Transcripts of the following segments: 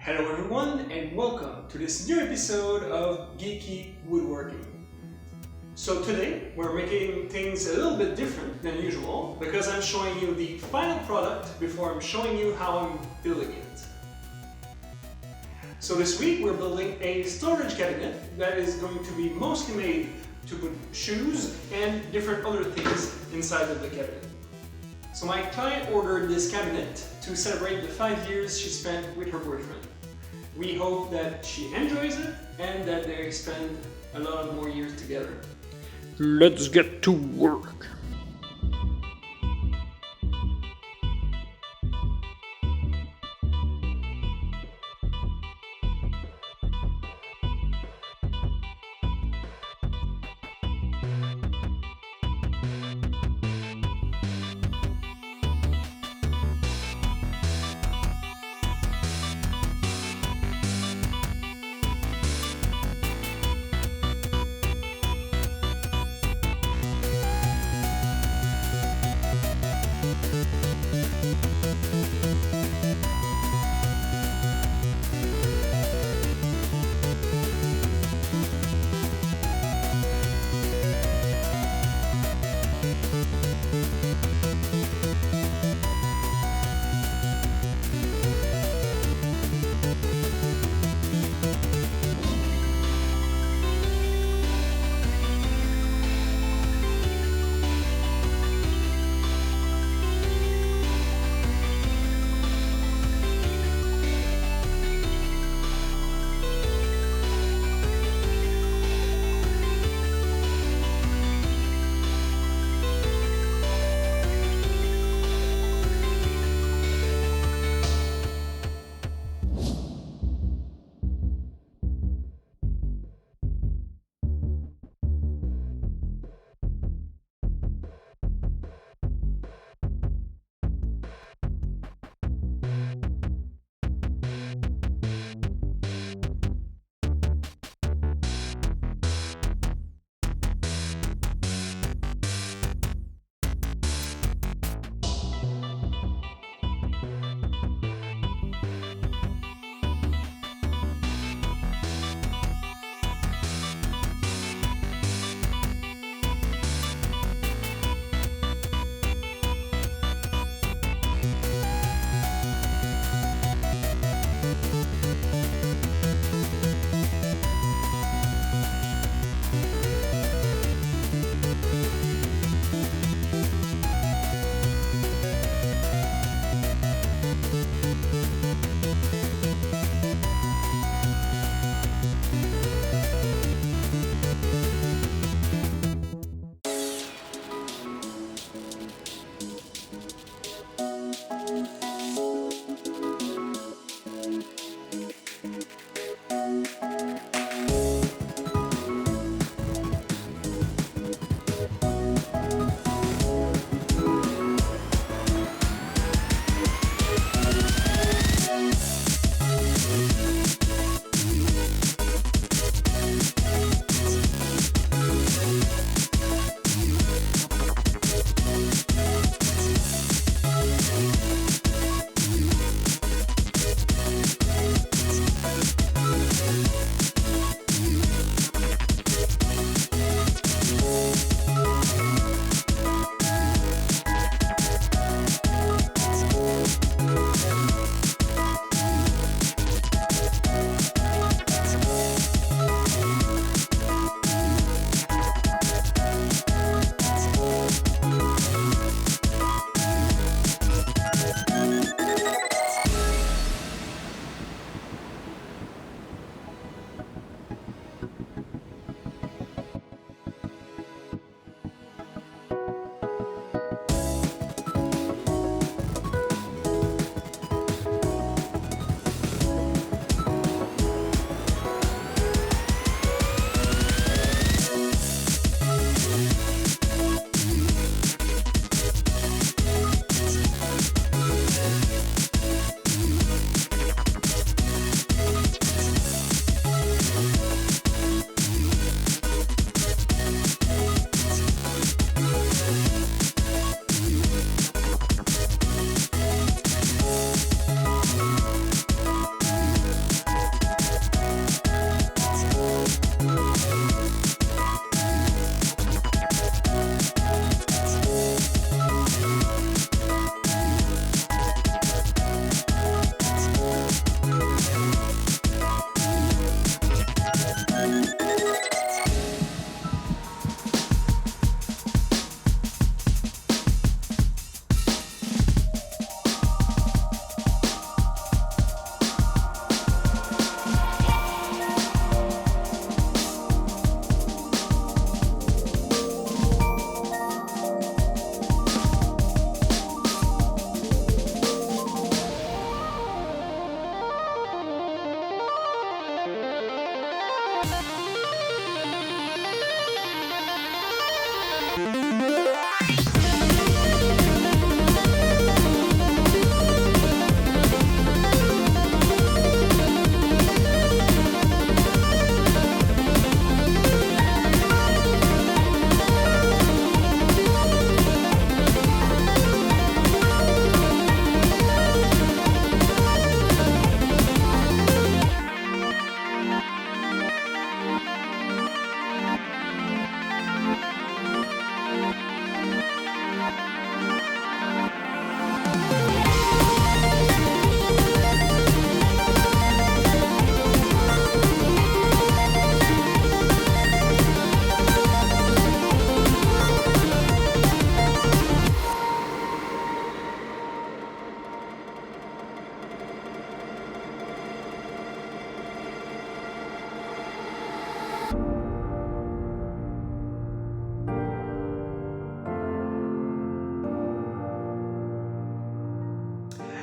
Hello everyone and welcome to this new episode of Geeky Woodworking. So today we're making things a little bit different than usual because I'm showing you the final product before I'm showing you how I'm building it. So this week we're building a storage cabinet that is going to be mostly made to put shoes and different other things inside of the cabinet. So my client ordered this cabinet to celebrate the 5 years she spent with her boyfriend. We hope that she enjoys it and that they spend a lot more years together. Let's get to work.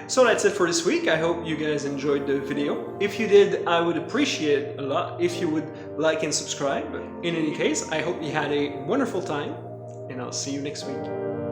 so that's it for this week. I hope you guys enjoyed the video. If you did, I would appreciate it a lot if you would like and subscribe. In any case, I hope you had a wonderful time, and I'll see you next week.